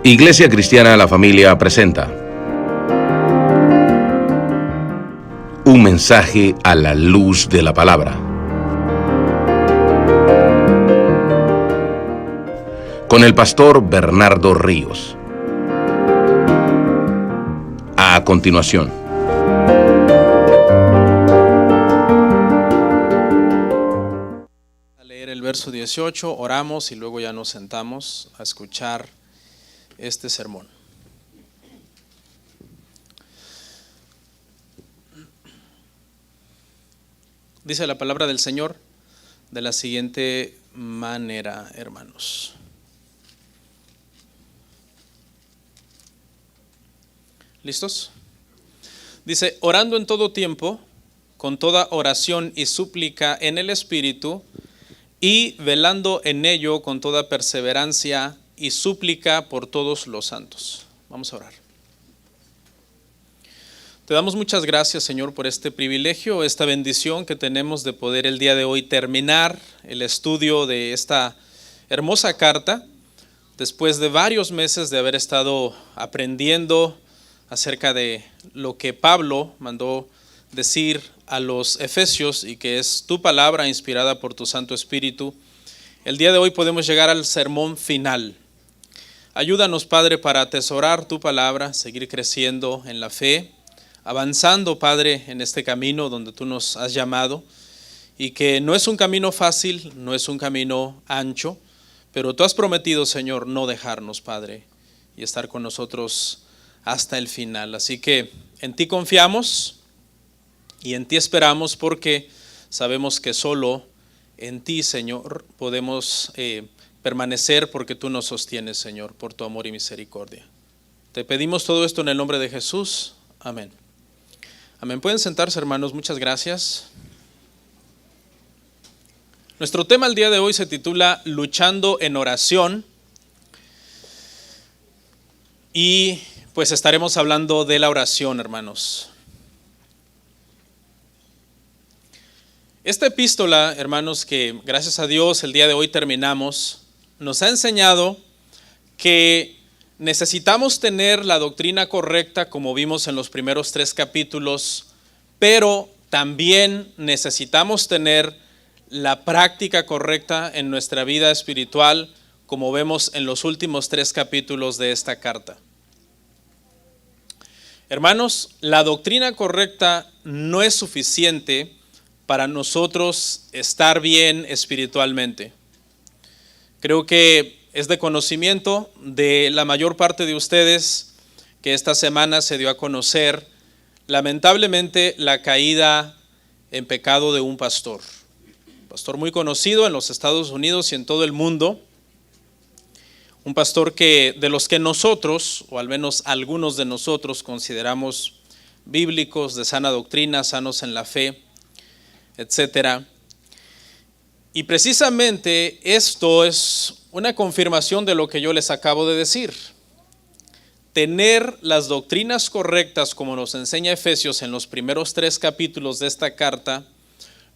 Iglesia Cristiana La Familia presenta un mensaje a la luz de la palabra, con el pastor Bernardo Ríos. A continuación. A leer el verso 18, oramos y luego ya nos sentamos a escuchar este sermón. Dice la palabra del Señor de la siguiente manera, hermanos. ¿Listos? Dice, orando en todo tiempo, con toda oración y súplica en el Espíritu, y velando en ello con toda perseverancia y súplica por todos los santos. Vamos a orar. Te damos muchas gracias, Señor, por este privilegio, esta bendición que tenemos de poder el día de hoy terminar el estudio de esta hermosa carta, después de varios meses de haber estado aprendiendo acerca de lo que Pablo mandó decir a los efesios y que es tu palabra inspirada por tu Santo Espíritu. El día de hoy podemos llegar al sermón final. Ayúdanos, Padre, para atesorar tu palabra, seguir creciendo en la fe, avanzando, Padre, en este camino donde tú nos has llamado, y que no es un camino fácil, no es un camino ancho, pero tú has prometido, Señor, no dejarnos, Padre, y estar con nosotros hasta el final. Así que en ti confiamos y en ti esperamos, porque sabemos que solo en ti, Señor, podemos permanecer, porque tú nos sostienes, Señor, por tu amor y misericordia. Te pedimos todo esto en el nombre de Jesús. Amén. Amén. Pueden sentarse, hermanos. Muchas gracias. Nuestro tema el día de hoy se titula Luchando en oración. Y pues estaremos hablando de la oración, hermanos. Esta epístola, hermanos, que gracias a Dios el día de hoy terminamos, nos ha enseñado que necesitamos tener la doctrina correcta, como vimos en los primeros 3 capítulos, pero también necesitamos tener la práctica correcta en nuestra vida espiritual, como vemos en los últimos 3 capítulos de esta carta. Hermanos, la doctrina correcta no es suficiente para nosotros estar bien espiritualmente. Creo que es de conocimiento de la mayor parte de ustedes que esta semana se dio a conocer, lamentablemente, la caída en pecado de un pastor muy conocido en los Estados Unidos y en todo el mundo, un pastor que de los que nosotros, o al menos algunos de nosotros, consideramos bíblicos, de sana doctrina, sanos en la fe, etcétera. Y precisamente esto es una confirmación de lo que yo les acabo de decir. Tener las doctrinas correctas, como nos enseña Efesios en los primeros 3 capítulos de esta carta,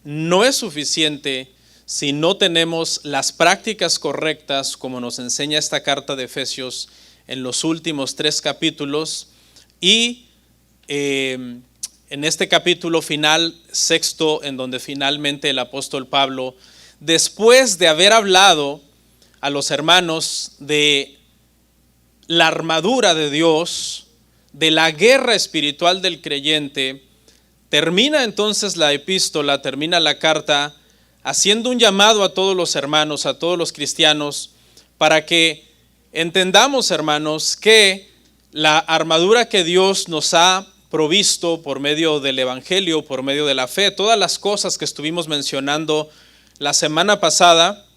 no es suficiente si no tenemos las prácticas correctas, como nos enseña esta carta de Efesios en los últimos 3 capítulos. Y en este capítulo final, 6, en donde finalmente el apóstol Pablo, después de haber hablado a los hermanos de la armadura de Dios, de la guerra espiritual del creyente, termina entonces la epístola, termina la carta, haciendo un llamado a todos los hermanos, a todos los cristianos, para que entendamos, hermanos, que la armadura que Dios nos ha provisto por medio del evangelio, por medio de la fe, todas las cosas que estuvimos mencionando la semana pasada,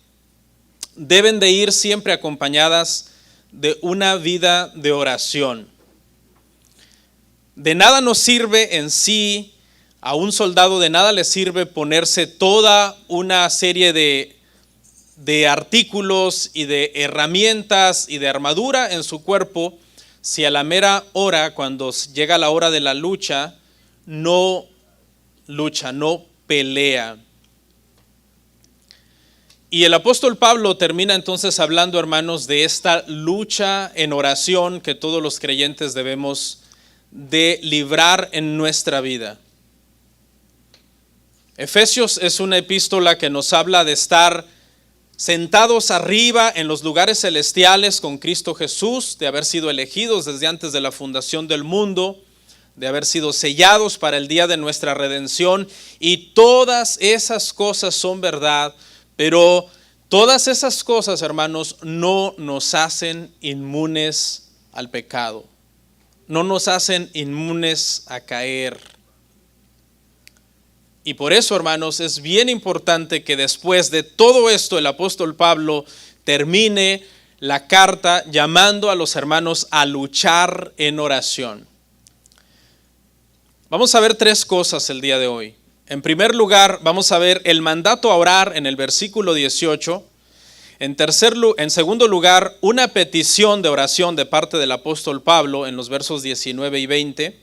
deben de ir siempre acompañadas de una vida de oración. De nada nos sirve en sí, a un soldado de nada le sirve ponerse toda una serie de artículos y de herramientas y de armadura en su cuerpo, si a la mera hora, cuando llega la hora de la lucha, no lucha, no pelea. Y el apóstol Pablo termina entonces hablando, hermanos, de esta lucha en oración que todos los creyentes debemos de librar en nuestra vida. Efesios es una epístola que nos habla de estar sentados arriba en los lugares celestiales con Cristo Jesús, de haber sido elegidos desde antes de la fundación del mundo, de haber sido sellados para el día de nuestra redención, y todas esas cosas son verdad, pero todas esas cosas, hermanos, no nos hacen inmunes al pecado, no nos hacen inmunes a caer. Y por eso, hermanos, es bien importante que después de todo esto el apóstol Pablo termine la carta llamando a los hermanos a luchar en oración. Vamos a ver tres cosas el día de hoy. En primer lugar, vamos a ver el mandato a orar en el versículo 18. En segundo lugar, una petición de oración de parte del apóstol Pablo en los versos 19 y 20.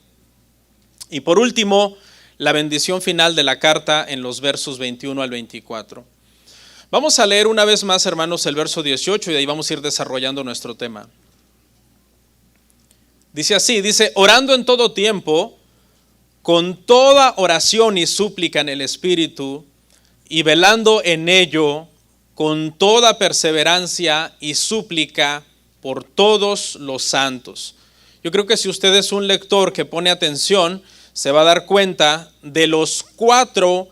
Y por último, la bendición final de la carta en los versos 21 al 24. Vamos a leer una vez más, hermanos, el verso 18 y de ahí vamos a ir desarrollando nuestro tema. Dice así, orando en todo tiempo, con toda oración y súplica en el Espíritu, y velando en ello con toda perseverancia y súplica por todos los santos. Yo creo que si usted es un lector que pone atención, se va a dar cuenta de los 4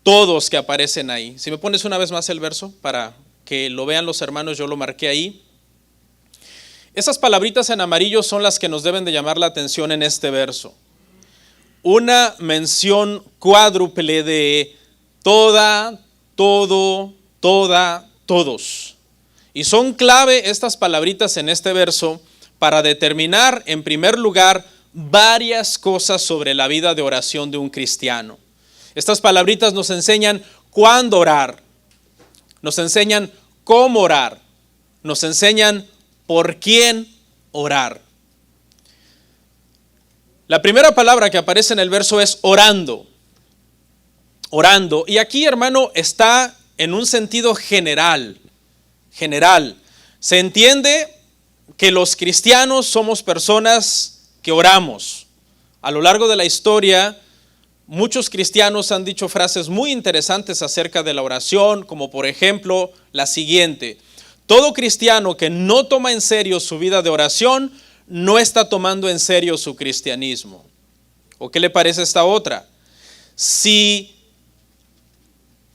todos que aparecen ahí. Si me pones una vez más el verso para que lo vean los hermanos, yo lo marqué ahí. Esas palabritas en amarillo son las que nos deben de llamar la atención en este verso. Una mención cuádruple de toda, todo, toda, todos. Y son clave estas palabritas en este verso para determinar, en primer lugar, varias cosas sobre la vida de oración de un cristiano. Estas palabritas nos enseñan cuándo orar, nos enseñan cómo orar, nos enseñan por quién orar. La primera palabra que aparece en el verso es orando. Orando. Y aquí, hermano, está en un sentido general. Se entiende que los cristianos somos personas que oramos. A lo largo de la historia, muchos cristianos han dicho frases muy interesantes acerca de la oración, como por ejemplo la siguiente: todo cristiano que no toma en serio su vida de oración, no está tomando en serio su cristianismo. ¿O qué le parece esta otra? Si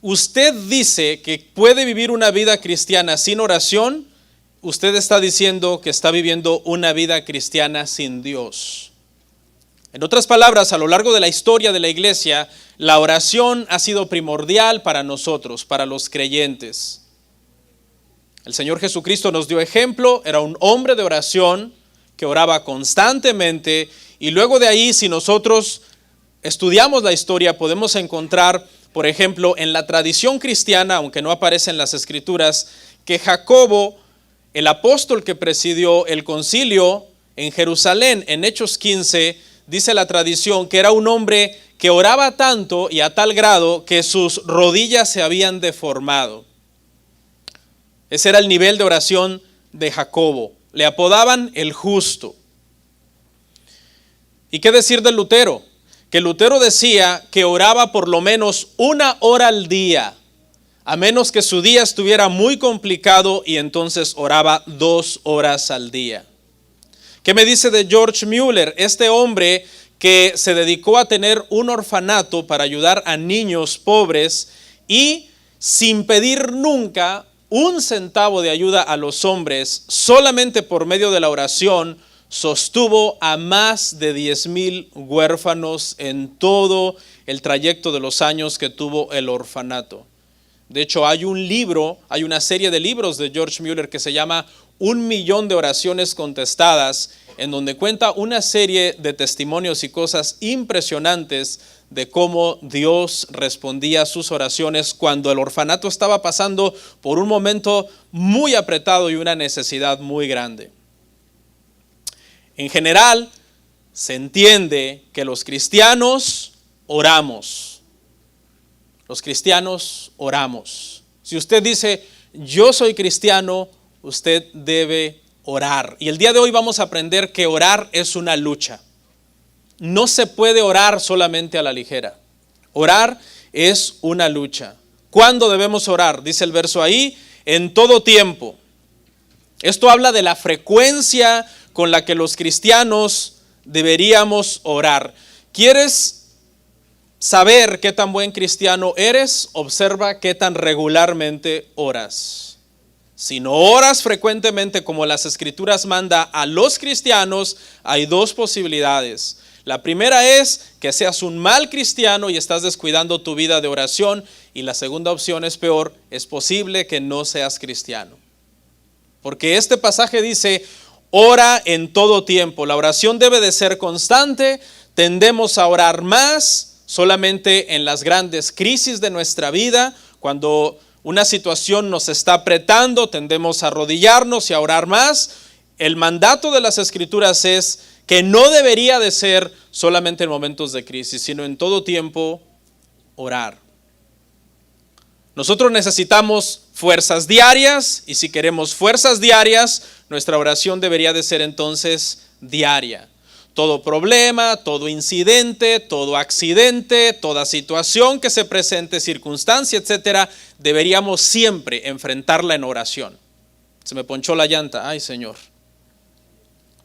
usted dice que puede vivir una vida cristiana sin oración, usted está diciendo que está viviendo una vida cristiana sin Dios. En otras palabras, a lo largo de la historia de la iglesia, la oración ha sido primordial para nosotros, para los creyentes. El Señor Jesucristo nos dio ejemplo, era un hombre de oración que oraba constantemente, y luego de ahí, si nosotros estudiamos la historia, podemos encontrar, por ejemplo, en la tradición cristiana, aunque no aparece en las Escrituras, que Jacobo, el apóstol que presidió el concilio en Jerusalén, en Hechos 15, dice la tradición que era un hombre que oraba tanto y a tal grado que sus rodillas se habían deformado. Ese era el nivel de oración de Jacobo. Le apodaban el justo. ¿Y qué decir de Lutero? Que Lutero decía que oraba por lo menos 1 hora al día, a menos que su día estuviera muy complicado, y entonces oraba 2 horas al día. ¿Qué me dice de George Mueller? Este hombre que se dedicó a tener un orfanato para ayudar a niños pobres y sin pedir nunca 1 centavo de ayuda a los hombres, solamente por medio de la oración, sostuvo a más de 10,000 huérfanos en todo el trayecto de los años que tuvo el orfanato. De hecho, hay una serie de libros de George Mueller que se llama 1,000,000 de oraciones contestadas, en donde cuenta una serie de testimonios y cosas impresionantes de cómo Dios respondía a sus oraciones cuando el orfanato estaba pasando por un momento muy apretado y una necesidad muy grande. En general, se entiende que los cristianos oramos. Los cristianos oramos. Si usted dice, yo soy cristiano, usted debe orar. Y el día de hoy vamos a aprender que orar es una lucha. No se puede orar solamente a la ligera. Orar es una lucha. ¿Cuándo debemos orar? Dice el verso ahí, en todo tiempo. Esto habla de la frecuencia con la que los cristianos deberíamos orar. ¿Quieres saber qué tan buen cristiano eres? Observa qué tan regularmente oras. Si no oras frecuentemente como las Escrituras manda a los cristianos, hay dos posibilidades. La primera es que seas un mal cristiano y estás descuidando tu vida de oración. Y la segunda opción es peor, es posible que no seas cristiano. Porque este pasaje dice, ora en todo tiempo. La oración debe de ser constante. Tendemos a orar más solamente en las grandes crisis de nuestra vida. Cuando una situación nos está apretando, tendemos a arrodillarnos y a orar más. El mandato de las Escrituras es que no debería de ser solamente en momentos de crisis, sino en todo tiempo orar. Nosotros necesitamos fuerzas diarias, y si queremos fuerzas diarias, nuestra oración debería de ser entonces diaria. Todo problema, todo incidente, todo accidente, toda situación que se presente, circunstancia, etcétera, deberíamos siempre enfrentarla en oración. Se me ponchó la llanta, ay Señor.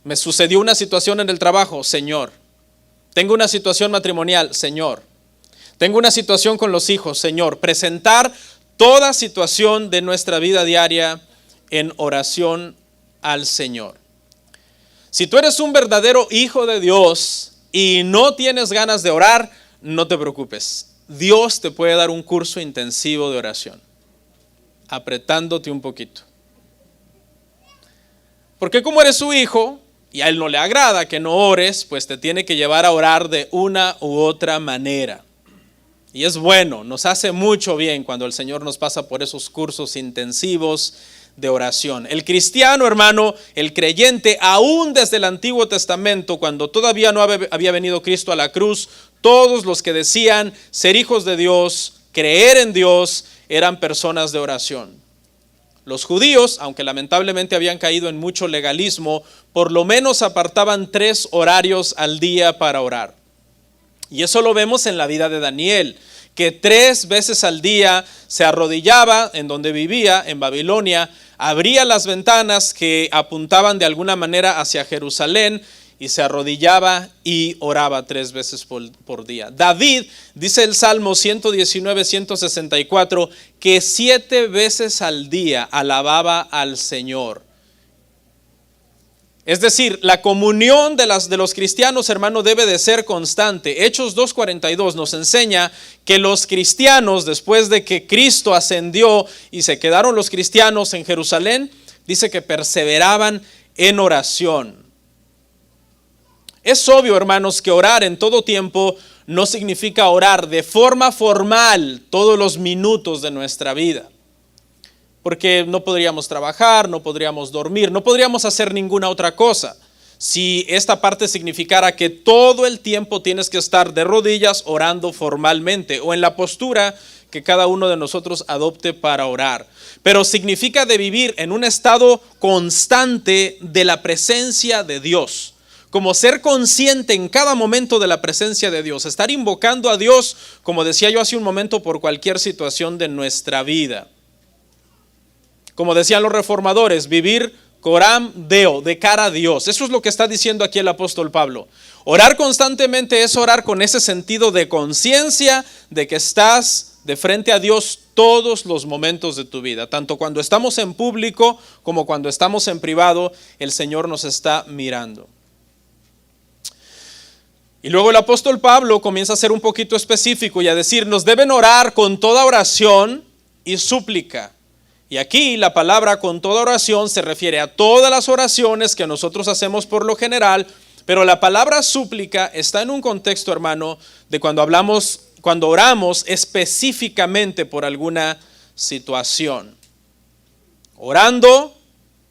Me sucedió una situación en el trabajo, Señor. Tengo una situación matrimonial, Señor. Tengo una situación con los hijos, Señor. Presentar toda situación de nuestra vida diaria en oración al Señor. Si tú eres un verdadero hijo de Dios y no tienes ganas de orar, no te preocupes. Dios te puede dar un curso intensivo de oración, apretándote un poquito. Porque como eres su hijo y a Él no le agrada que no ores, pues te tiene que llevar a orar de una u otra manera. Y es bueno, nos hace mucho bien cuando el Señor nos pasa por esos cursos intensivos de oración. El cristiano, hermano, el creyente, aún desde el Antiguo Testamento, cuando todavía no había venido Cristo a la cruz, todos los que decían ser hijos de Dios, creer en Dios, eran personas de oración. Los judíos, aunque lamentablemente habían caído en mucho legalismo, por lo menos apartaban 3 horarios al día para orar. Y eso lo vemos en la vida de Daniel, que 3 veces al día se arrodillaba en donde vivía, en Babilonia, abría las ventanas que apuntaban de alguna manera hacia Jerusalén y se arrodillaba y oraba 3 veces por día. David, dice el Salmo 119, 164, que 7 veces al día alababa al Señor. Es decir, la comunión de los cristianos, hermano, debe de ser constante. Hechos 2:42 nos enseña que los cristianos, después de que Cristo ascendió y se quedaron los cristianos en Jerusalén, dice que perseveraban en oración. Es obvio, hermanos, que orar en todo tiempo no significa orar de forma formal todos los minutos de nuestra vida. Porque no podríamos trabajar, no podríamos dormir, no podríamos hacer ninguna otra cosa. Si esta parte significara que todo el tiempo tienes que estar de rodillas orando formalmente o en la postura que cada uno de nosotros adopte para orar. Pero significa de vivir en un estado constante de la presencia de Dios. Como ser consciente en cada momento de la presencia de Dios. Estar invocando a Dios, como decía yo hace un momento, por cualquier situación de nuestra vida. Como decían los reformadores, vivir coram deo, de cara a Dios. Eso es lo que está diciendo aquí el apóstol Pablo. Orar constantemente es orar con ese sentido de conciencia de que estás de frente a Dios todos los momentos de tu vida. Tanto cuando estamos en público como cuando estamos en privado, el Señor nos está mirando. Y luego el apóstol Pablo comienza a ser un poquito específico y a decir, nos deben orar con toda oración y súplica. Y aquí la palabra con toda oración se refiere a todas las oraciones que nosotros hacemos por lo general, pero la palabra súplica está en un contexto, hermano, de cuando oramos específicamente por alguna situación. Orando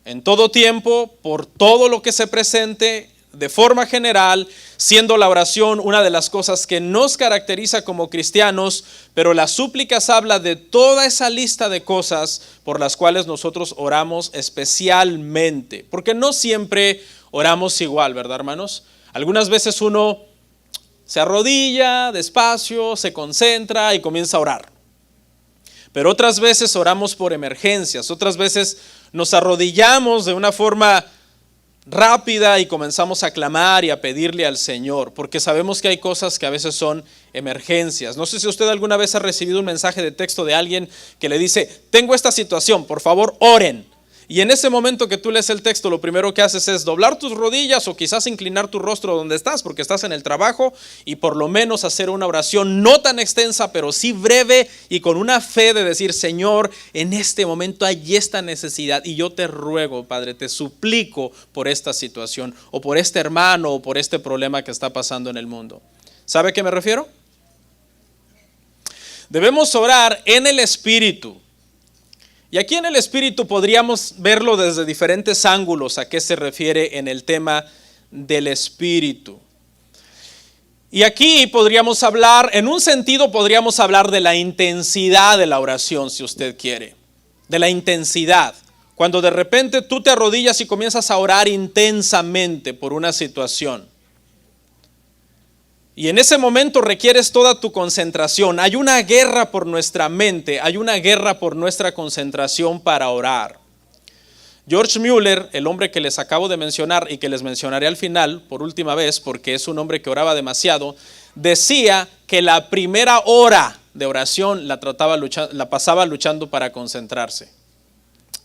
en todo tiempo, por todo lo que se presente, de forma general, siendo la oración una de las cosas que nos caracteriza como cristianos, pero las súplicas habla de toda esa lista de cosas por las cuales nosotros oramos especialmente, porque no siempre oramos igual, ¿verdad, hermanos? Algunas veces uno se arrodilla despacio, se concentra y comienza a orar. Pero otras veces oramos por emergencias, otras veces nos arrodillamos de una forma rápida y comenzamos a clamar y a pedirle al Señor, porque sabemos que hay cosas que a veces son emergencias. No sé si usted alguna vez ha recibido un mensaje de texto de alguien que le dice, tengo esta situación, por favor oren. Y en ese momento que tú lees el texto, lo primero que haces es doblar tus rodillas o quizás inclinar tu rostro donde estás, porque estás en el trabajo, y por lo menos hacer una oración no tan extensa, pero sí breve y con una fe de decir, Señor, en este momento hay esta necesidad y yo te ruego, Padre, te suplico por esta situación o por este hermano o por este problema que está pasando en el mundo. ¿Sabe a qué me refiero? Debemos orar en el Espíritu. Y aquí en el Espíritu podríamos verlo desde diferentes ángulos a qué se refiere en el tema del Espíritu. Y aquí podríamos hablar, en un sentido podríamos hablar de la intensidad de la oración, si usted quiere, de la intensidad. Cuando de repente tú te arrodillas y comienzas a orar intensamente por una situación. Y en ese momento requieres toda tu concentración. Hay una guerra por nuestra mente, hay una guerra por nuestra concentración para orar. George Mueller, el hombre que les acabo de mencionar y que les mencionaré al final por última vez, porque es un hombre que oraba demasiado, decía que la primera hora de oración la pasaba luchando para concentrarse.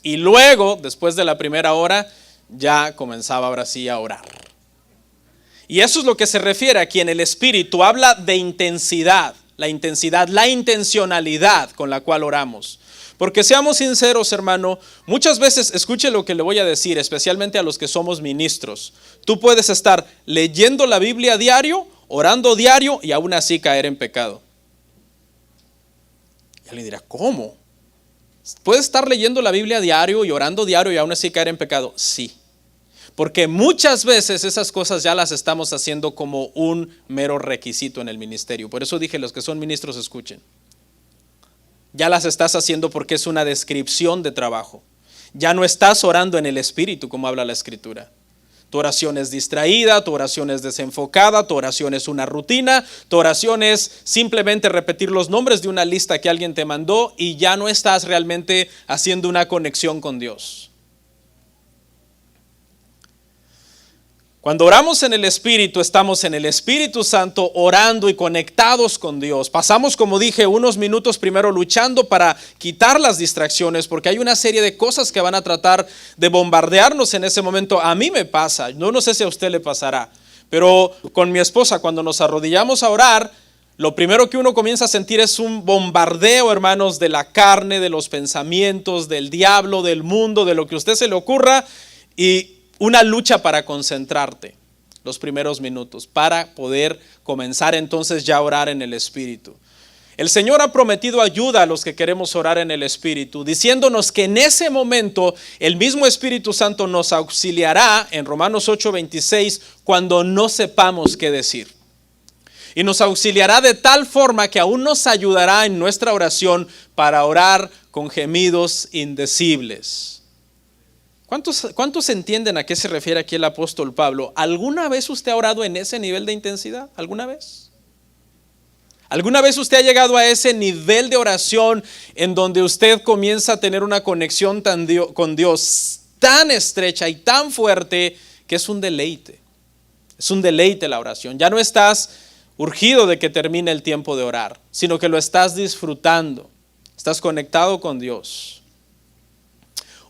Y luego, después de la primera hora, ya comenzaba ahora sí a orar. Y eso es lo que se refiere aquí en el Espíritu. Habla de intensidad, la intencionalidad con la cual oramos. Porque seamos sinceros, hermano, muchas veces, escuche lo que le voy a decir, especialmente a los que somos ministros. Tú puedes estar leyendo la Biblia diario, orando diario y aún así caer en pecado. Y alguien dirá, ¿cómo? ¿Puedes estar leyendo la Biblia diario y orando diario y aún así caer en pecado? Sí. Porque muchas veces esas cosas ya las estamos haciendo como un mero requisito en el ministerio. Por eso dije, los que son ministros escuchen. Ya las estás haciendo porque es una descripción de trabajo. Ya no estás orando en el Espíritu como habla la Escritura. Tu oración es distraída, tu oración es desenfocada, tu oración es una rutina, tu oración es simplemente repetir los nombres de una lista que alguien te mandó y ya no estás realmente haciendo una conexión con Dios. Cuando oramos en el Espíritu, estamos en el Espíritu Santo orando y conectados con Dios. Pasamos, como dije, unos minutos primero luchando para quitar las distracciones, porque hay una serie de cosas que van a tratar de bombardearnos en ese momento. A mí me pasa, no sé si a usted le pasará, pero con mi esposa cuando nos arrodillamos a orar, lo primero que uno comienza a sentir es un bombardeo, hermanos, de la carne, de los pensamientos, del diablo, del mundo, de lo que a usted se le ocurra, y una lucha para concentrarte los primeros minutos, para poder comenzar entonces ya a orar en el Espíritu. El Señor ha prometido ayuda a los que queremos orar en el Espíritu, diciéndonos que en ese momento el mismo Espíritu Santo nos auxiliará en Romanos 8:26 cuando no sepamos qué decir. Y nos auxiliará de tal forma que aún nos ayudará en nuestra oración para orar con gemidos indecibles. ¿Cuántos entienden a qué se refiere aquí el apóstol Pablo? ¿Alguna vez usted ha orado en ese nivel de intensidad? ¿Alguna vez? ¿Alguna vez usted ha llegado a ese nivel de oración en donde usted comienza a tener una conexión con Dios tan estrecha y tan fuerte que es un deleite? Es un deleite la oración. Ya no estás urgido de que termine el tiempo de orar, sino que lo estás disfrutando. Estás conectado con Dios.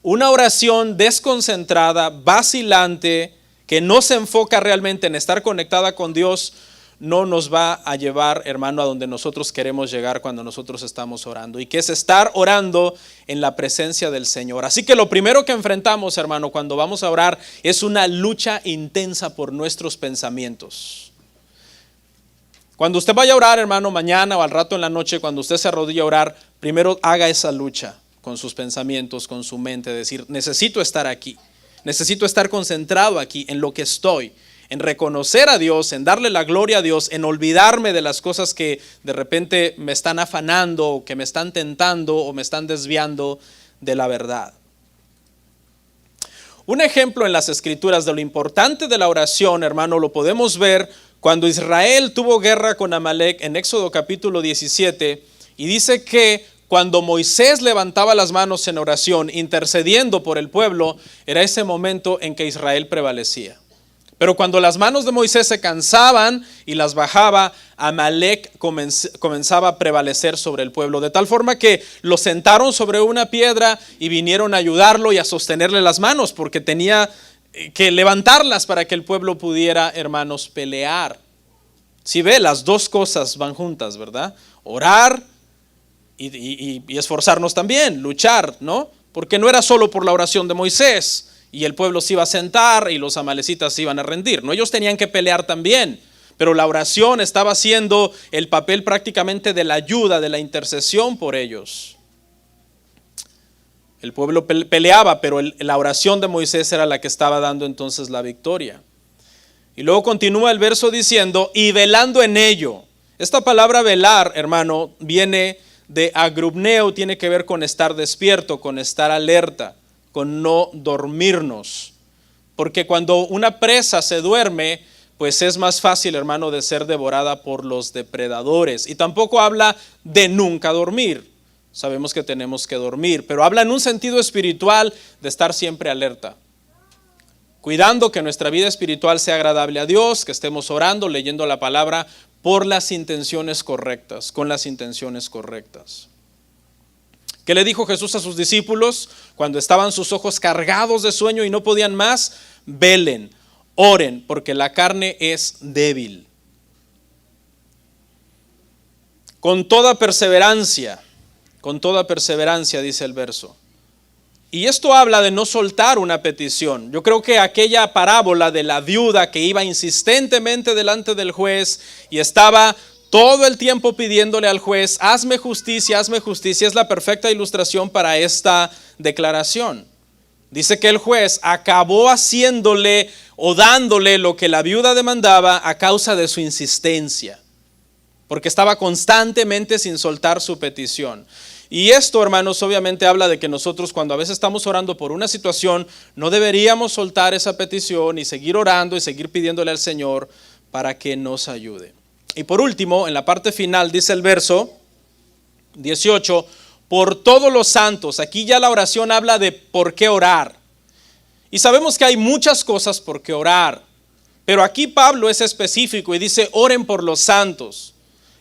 Una oración desconcentrada, vacilante, que no se enfoca realmente en estar conectada con Dios, no nos va a llevar, hermano, a donde nosotros queremos llegar cuando nosotros estamos orando. Y que es estar orando en la presencia del Señor. Así que lo primero que enfrentamos, hermano, cuando vamos a orar, es una lucha intensa por nuestros pensamientos. Cuando usted vaya a orar, hermano, mañana o al rato en la noche, cuando usted se arrodille a orar, primero haga esa lucha con sus pensamientos, con su mente, decir, necesito estar aquí, necesito estar concentrado aquí en lo que estoy, en reconocer a Dios, en darle la gloria a Dios, en olvidarme de las cosas que de repente me están afanando, o que me están tentando, o me están desviando de la verdad. Un ejemplo en las Escrituras de lo importante de la oración, hermano, lo podemos ver cuando Israel tuvo guerra con Amalek en Éxodo capítulo 17, y dice que cuando Moisés levantaba las manos en oración, intercediendo por el pueblo, era ese momento en que Israel prevalecía. Pero cuando las manos de Moisés se cansaban y las bajaba, Amalek comenzaba a prevalecer sobre el pueblo, de tal forma que lo sentaron sobre una piedra y vinieron a ayudarlo y a sostenerle las manos, porque tenía que levantarlas para que el pueblo pudiera, hermanos, pelear. Si ve, las dos cosas van juntas, ¿verdad? Orar y esforzarnos también, luchar, ¿no? Porque no era solo por la oración de Moisés y el pueblo se iba a sentar y los amalecitas se iban a rendir, ¿no? Ellos tenían que pelear también, pero la oración estaba haciendo el papel prácticamente de la ayuda, de la intercesión por ellos. El pueblo peleaba, pero la oración de Moisés era la que estaba dando entonces la victoria. Y luego continúa el verso diciendo, y velando en ello. Esta palabra velar, hermano, viene de agrupneo, tiene que ver con estar despierto, con estar alerta, con no dormirnos. Porque cuando una presa se duerme, pues es más fácil, hermano, de ser devorada por los depredadores. Y tampoco habla de nunca dormir. Sabemos que tenemos que dormir, pero habla en un sentido espiritual de estar siempre alerta, cuidando que nuestra vida espiritual sea agradable a Dios, que estemos orando, leyendo la palabra por las intenciones correctas, con las intenciones correctas. ¿Qué le dijo Jesús a sus discípulos cuando estaban sus ojos cargados de sueño y no podían más? Velen, oren, porque la carne es débil. Con toda perseverancia, dice el verso. Y esto habla de no soltar una petición. Yo creo que aquella parábola de la viuda que iba insistentemente delante del juez y estaba todo el tiempo pidiéndole al juez, hazme justicia, es la perfecta ilustración para esta declaración. Dice que el juez acabó haciéndole o dándole lo que la viuda demandaba a causa de su insistencia, porque estaba constantemente sin soltar su petición. Y esto, hermanos, obviamente habla de que nosotros cuando a veces estamos orando por una situación, no deberíamos soltar esa petición y seguir orando y seguir pidiéndole al Señor para que nos ayude. Y por último, en la parte final dice el verso 18, por todos los santos. Aquí ya la oración habla de por qué orar. Y sabemos que hay muchas cosas por qué orar, pero aquí Pablo es específico y dice, oren por los santos.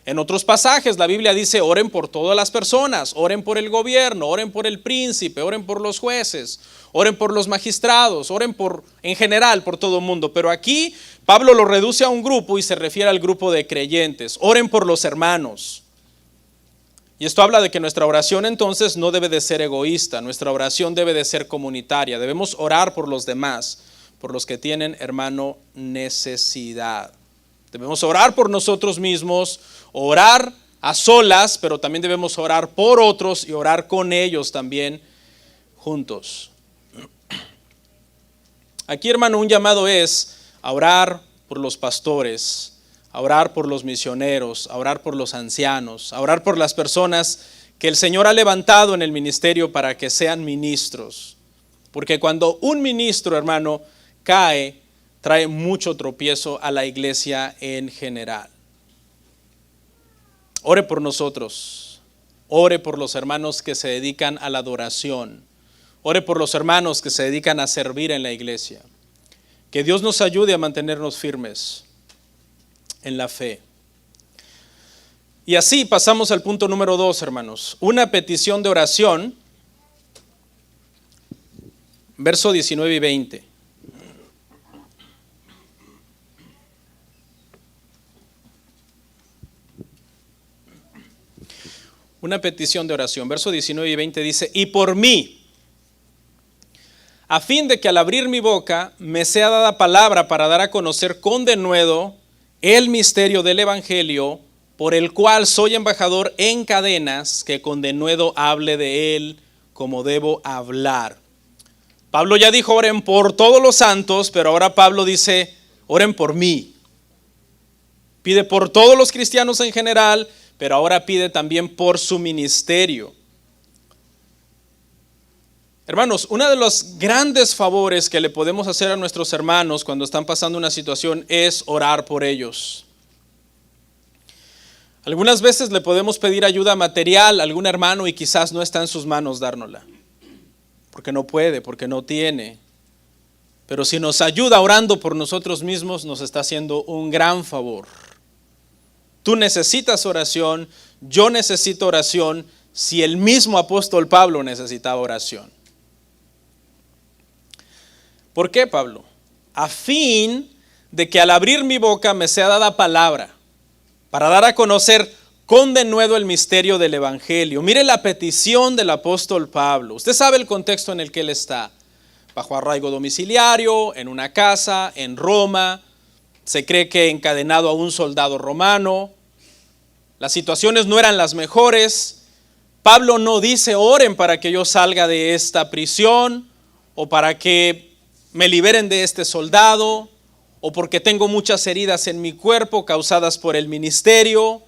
En otros pasajes la Biblia dice, oren por todas las personas, oren por el gobierno, oren por el príncipe, oren por los jueces, oren por los magistrados, oren en general por todo el mundo. Pero aquí Pablo lo reduce a un grupo y se refiere al grupo de creyentes. Oren por los hermanos. Y esto habla de que nuestra oración entonces no debe de ser egoísta, nuestra oración debe de ser comunitaria. Debemos orar por los demás, por los que tienen, hermano, necesidad. Debemos orar por nosotros mismos, orar a solas, pero también debemos orar por otros y orar con ellos también juntos. Aquí, hermano, un llamado es a orar por los pastores, a orar por los misioneros, a orar por los ancianos, a orar por las personas que el Señor ha levantado en el ministerio para que sean ministros. Porque cuando un ministro, hermano, cae, trae mucho tropiezo a la iglesia en general. Ore por nosotros, ore por los hermanos que se dedican a la adoración, ore por los hermanos que se dedican a servir en la iglesia. Que Dios nos ayude a mantenernos firmes en la fe. Y así pasamos al punto número 2, hermanos. Una petición de oración, verso 19 y 20. Una petición de oración, verso 19 y 20 dice, y por mí, a fin de que al abrir mi boca me sea dada palabra para dar a conocer con denuedo el misterio del evangelio, por el cual soy embajador en cadenas, que con denuedo hable de él como debo hablar. Pablo ya dijo, oren por todos los santos, pero ahora Pablo dice, oren por mí. Pide por todos los cristianos en general, pero ahora pide también por su ministerio. Hermanos, uno de los grandes favores que le podemos hacer a nuestros hermanos cuando están pasando una situación es orar por ellos. Algunas veces le podemos pedir ayuda material a algún hermano y quizás no está en sus manos dárnosla, porque no puede, porque no tiene. Pero si nos ayuda orando por nosotros mismos, nos está haciendo un gran favor. Tú necesitas oración, yo necesito oración, si el mismo apóstol Pablo necesitaba oración. ¿Por qué, Pablo? A fin de que al abrir mi boca me sea dada palabra, para dar a conocer con denuedo el misterio del evangelio. Mire la petición del apóstol Pablo. Usted sabe el contexto en el que él está. Bajo arraigo domiciliario, en una casa, en Roma. Se cree que encadenado a un soldado romano. Las situaciones no eran las mejores. Pablo no dice oren para que yo salga de esta prisión o para que me liberen de este soldado o porque tengo muchas heridas en mi cuerpo causadas por el ministerio.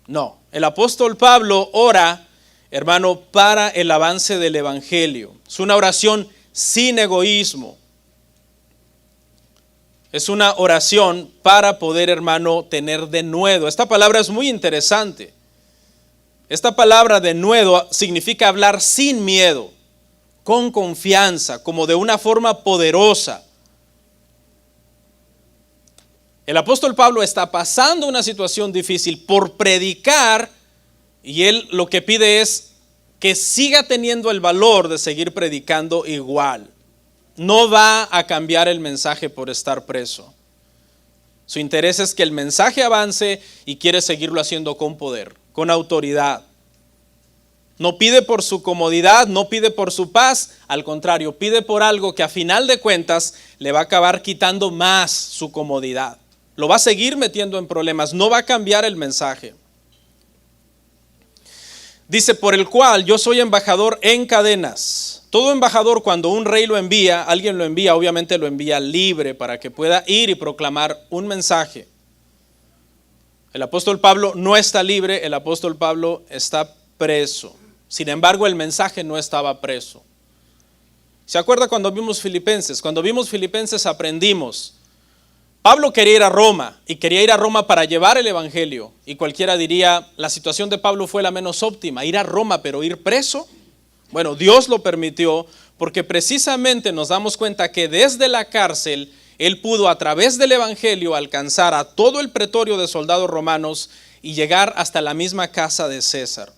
No, el apóstol Pablo ora, hermano, para el avance del evangelio. Es una oración sin egoísmo. Es una oración para poder, hermano, tener denuedo. Esta palabra es muy interesante. Esta palabra denuedo significa hablar sin miedo, con confianza, como de una forma poderosa. El apóstol Pablo está pasando una situación difícil por predicar y él lo que pide es que siga teniendo el valor de seguir predicando igual. No va a cambiar el mensaje por estar preso. Su interés es que el mensaje avance y quiere seguirlo haciendo con poder, con autoridad. No pide por su comodidad, no pide por su paz, al contrario, pide por algo que a final de cuentas le va a acabar quitando más su comodidad. Lo va a seguir metiendo en problemas, no va a cambiar el mensaje. Dice, por el cual yo soy embajador en cadenas. Todo embajador, cuando un rey lo envía, alguien lo envía, obviamente lo envía libre para que pueda ir y proclamar un mensaje. El apóstol Pablo no está libre, el apóstol Pablo está preso. Sin embargo, el mensaje no estaba preso. ¿Se acuerda cuando vimos Filipenses? Cuando vimos Filipenses aprendimos. Pablo quería ir a Roma y quería ir a Roma para llevar el evangelio. Y cualquiera diría, la situación de Pablo fue la menos óptima, ir a Roma pero ir preso. Bueno, Dios lo permitió porque precisamente nos damos cuenta que desde la cárcel él pudo a través del evangelio alcanzar a todo el pretorio de soldados romanos y llegar hasta la misma casa de César.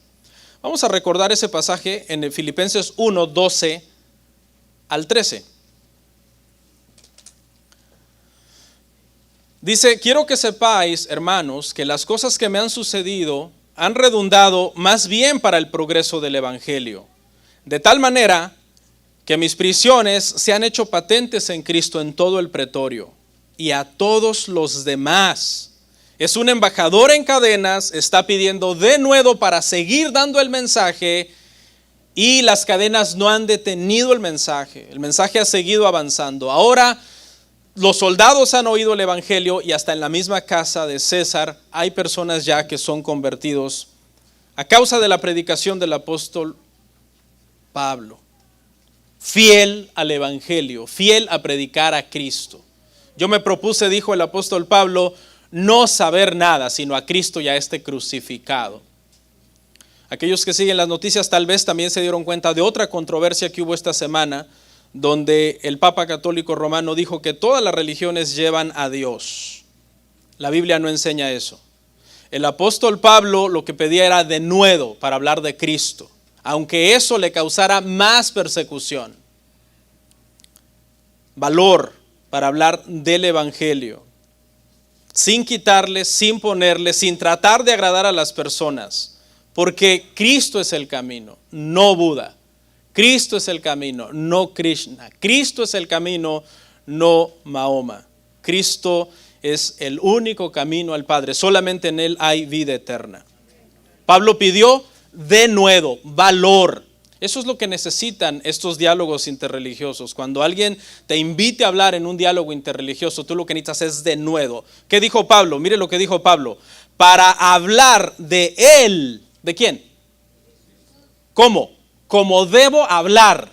Vamos a recordar ese pasaje en Filipenses 1, 12 al 13. Dice, quiero que sepáis, hermanos, que las cosas que me han sucedido han redundado más bien para el progreso del evangelio. De tal manera que mis prisiones se han hecho patentes en Cristo en todo el pretorio y a todos los demás. Es un embajador en cadenas, está pidiendo denuedo para seguir dando el mensaje y las cadenas no han detenido el mensaje ha seguido avanzando. Ahora los soldados han oído el evangelio y hasta en la misma casa de César hay personas ya que son convertidos a causa de la predicación del apóstol Pablo. Fiel al evangelio, fiel a predicar a Cristo. Yo me propuse, dijo el apóstol Pablo, no saber nada, sino a Cristo y a este crucificado. Aquellos que siguen las noticias tal vez también se dieron cuenta de otra controversia que hubo esta semana, donde el Papa Católico Romano dijo que todas las religiones llevan a Dios. La Biblia no enseña eso. El apóstol Pablo lo que pedía era denuedo para hablar de Cristo, aunque eso le causara más persecución. Valor para hablar del evangelio, sin quitarle, sin ponerle, sin tratar de agradar a las personas, porque Cristo es el camino, no Buda. Cristo es el camino, no Krishna. Cristo es el camino, no Mahoma. Cristo es el único camino al Padre. Solamente en Él hay vida eterna. Pablo pidió denuedo, valor. Eso es lo que necesitan estos diálogos interreligiosos. Cuando alguien te invite a hablar en un diálogo interreligioso, tú lo que necesitas es denuedo. ¿Qué dijo Pablo? Mire lo que dijo Pablo. Para hablar de él. ¿De quién? ¿Cómo? Como debo hablar.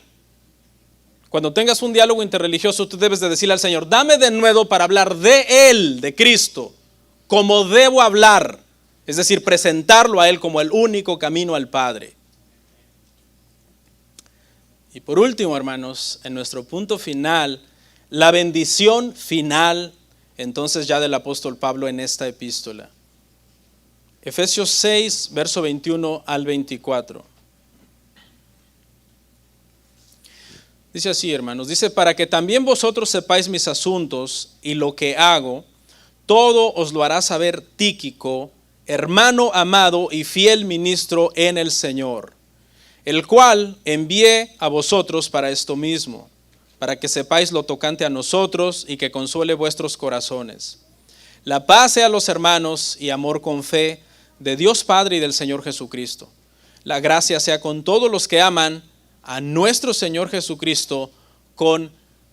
Cuando tengas un diálogo interreligioso, tú debes de decirle al Señor, dame denuedo para hablar de él, de Cristo, como debo hablar. Es decir, presentarlo a él como el único camino al Padre. Y por último, hermanos, en nuestro punto final, la bendición final, entonces ya del apóstol Pablo en esta epístola. Efesios 6, verso 21 al 24. Dice así, hermanos, dice, para que también vosotros sepáis mis asuntos y lo que hago, todo os lo hará saber Tíquico, hermano amado y fiel ministro en el Señor, el cual envié a vosotros para esto mismo, para que sepáis lo tocante a nosotros y que consuele vuestros corazones. La paz sea a los hermanos y amor con fe de Dios Padre y del Señor Jesucristo. La gracia sea con todos los que aman a nuestro Señor Jesucristo con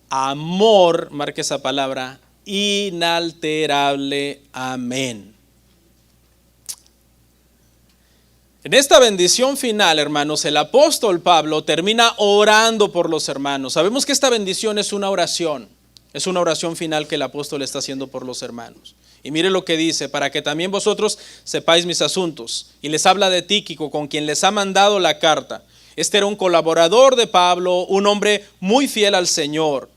amor, marque esa palabra, inalterable. Amén. En esta bendición final, hermanos, el apóstol Pablo termina orando por los hermanos. Sabemos que esta bendición es una oración final que el apóstol está haciendo por los hermanos. Y mire lo que dice, para que también vosotros sepáis mis asuntos. Y les habla de Tíquico, con quien les ha mandado la carta. Este era un colaborador de Pablo, un hombre muy fiel al Señor.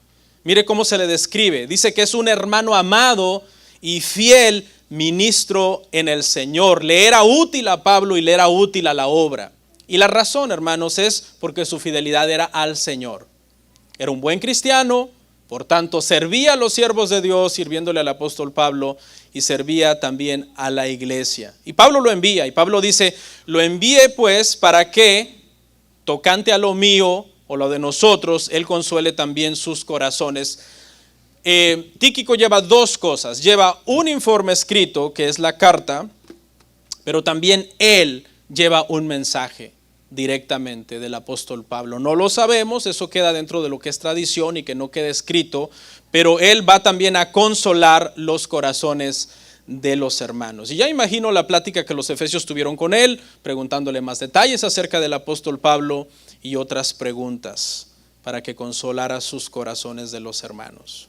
Mire cómo se le describe. Dice que es un hermano amado y fiel ministro en el Señor. Le era útil a Pablo y le era útil a la obra. Y la razón, hermanos, es porque su fidelidad era al Señor. Era un buen cristiano, por tanto servía a los siervos de Dios, sirviéndole al apóstol Pablo, y servía también a la iglesia. Y Pablo lo envía, y Pablo dice, lo envié pues para que, tocante a lo mío o lo de nosotros, él consuele también sus corazones. Tíquico lleva dos cosas, lleva un informe escrito que es la carta, pero también él lleva un mensaje directamente del apóstol Pablo. No lo sabemos, eso queda dentro de lo que es tradición y que no queda escrito, pero él va también a consolar los corazones de los hermanos. Y ya imagino la plática que los efesios tuvieron con él, preguntándole más detalles acerca del apóstol Pablo y otras preguntas para que consolara sus corazones de los hermanos.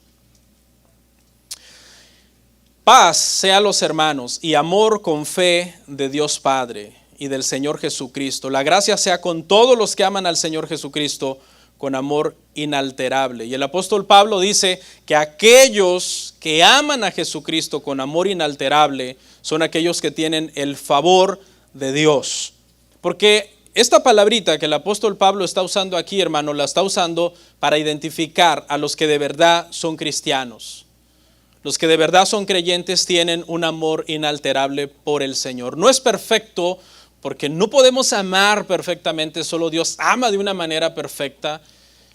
Paz sea a los hermanos y amor con fe de Dios Padre y del Señor Jesucristo. La gracia sea con todos los que aman al Señor Jesucristo con amor inalterable. Y el apóstol Pablo dice que aquellos que aman a Jesucristo con amor inalterable son aquellos que tienen el favor de Dios. Porque esta palabrita que el apóstol Pablo está usando aquí, hermano, la está usando para identificar a los que de verdad son cristianos. Los que de verdad son creyentes tienen un amor inalterable por el Señor. No es perfecto porque no podemos amar perfectamente, solo Dios ama de una manera perfecta.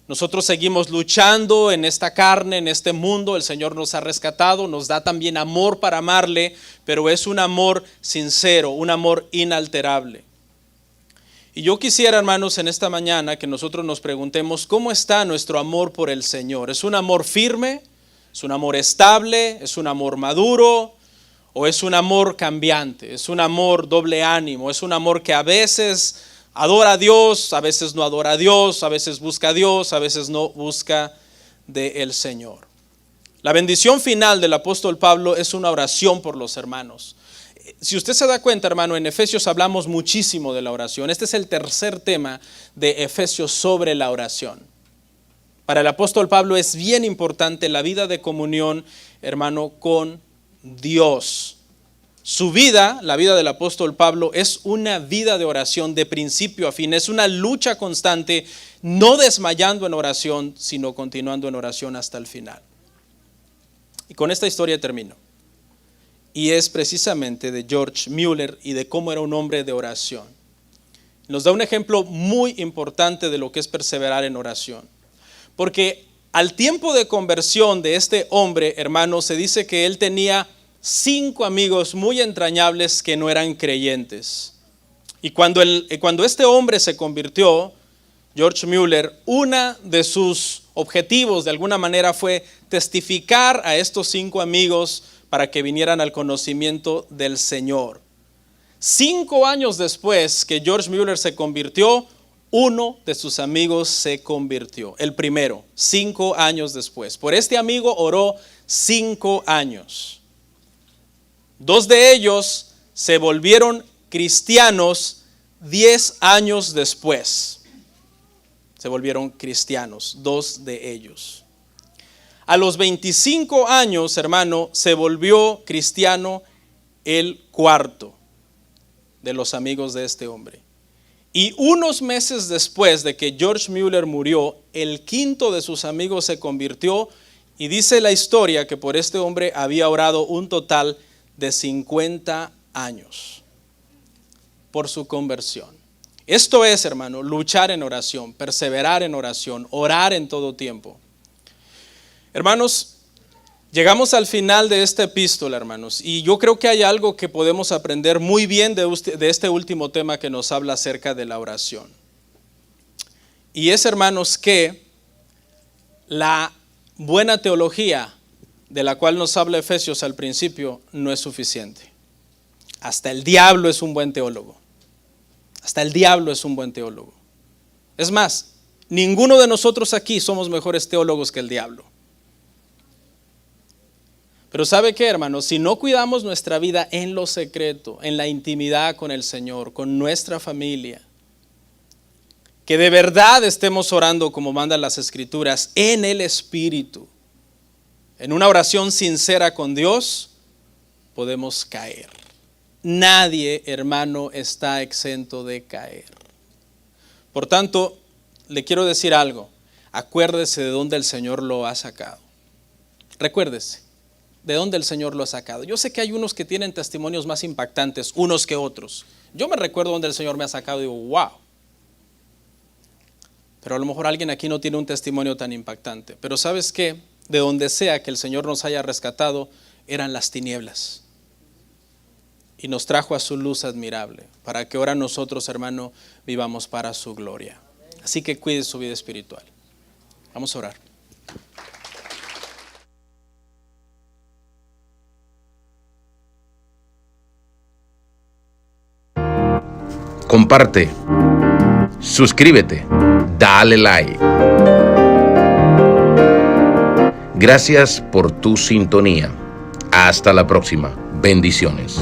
Nosotros seguimos luchando en esta carne, en este mundo. El Señor nos ha rescatado, nos da también amor para amarle, pero es un amor sincero, un amor inalterable. Y yo quisiera, hermanos, en esta mañana que nosotros nos preguntemos cómo está nuestro amor por el Señor. ¿Es un amor firme? ¿Es un amor estable? ¿Es un amor maduro? ¿O es un amor cambiante? ¿Es un amor doble ánimo? ¿Es un amor que a veces adora a Dios, a veces no adora a Dios, a veces busca a Dios, a veces no busca del Señor? La bendición final del apóstol Pablo es una oración por los hermanos. Si usted se da cuenta, hermano, en Efesios hablamos muchísimo de la oración. Este es el tercer tema de Efesios sobre la oración. Para el apóstol Pablo es bien importante la vida de comunión, hermano, con Dios. Su vida, la vida del apóstol Pablo, es una vida de oración de principio a fin. Es una lucha constante, no desmayando en oración, sino continuando en oración hasta el final. Y con esta historia termino. Y es precisamente de George Mueller y de cómo era un hombre de oración. Nos da un ejemplo muy importante de lo que es perseverar en oración. Porque al tiempo de conversión de este hombre, hermano, se dice que él tenía 5 amigos muy entrañables que no eran creyentes. Y cuando este hombre se convirtió, George Mueller, uno de sus objetivos de alguna manera fue testificar a estos 5 amigos para que vinieran al conocimiento del Señor. 5 años después que George Mueller se convirtió, uno de sus amigos se convirtió, el primero, 5 años después. Por este amigo oró 5 años. 2 de ellos se volvieron cristianos 10 años después. Se volvieron cristianos, 2 de ellos. A los 25 años, hermano, se volvió cristiano el 4 de los amigos de este hombre. Y unos meses después de que George Mueller murió, el 5 de sus amigos se convirtió, y dice la historia que por este hombre había orado un total de 50 años por su conversión. Esto es, hermano, luchar en oración, perseverar en oración, orar en todo tiempo. Hermanos, llegamos al final de esta epístola, hermanos, y yo creo que hay algo que podemos aprender muy bien de este último tema que nos habla acerca de la oración. Y es, hermanos, que la buena teología de la cual nos habla Efesios al principio no es suficiente. Hasta el diablo es un buen teólogo. Hasta el diablo es un buen teólogo. Es más, ninguno de nosotros aquí somos mejores teólogos que el diablo. Pero ¿sabe qué, hermanos? Si no cuidamos nuestra vida en lo secreto, en la intimidad con el Señor, con nuestra familia, que de verdad estemos orando como mandan las Escrituras, en el Espíritu, en una oración sincera con Dios, podemos caer. Nadie, hermano, está exento de caer. Por tanto, le quiero decir algo. Acuérdese de dónde el Señor lo ha sacado. Recuérdese de dónde el Señor lo ha sacado. Yo sé que hay unos que tienen testimonios más impactantes, unos que otros. Yo me recuerdo dónde el Señor me ha sacado y digo, wow. Pero a lo mejor alguien aquí no tiene un testimonio tan impactante. Pero ¿sabes qué? De donde sea que el Señor nos haya rescatado, eran las tinieblas. Y nos trajo a su luz admirable, para que ahora nosotros, hermano, vivamos para su gloria. Así que cuide su vida espiritual. Vamos a orar. Comparte, suscríbete, dale like. Gracias por tu sintonía. Hasta la próxima. Bendiciones.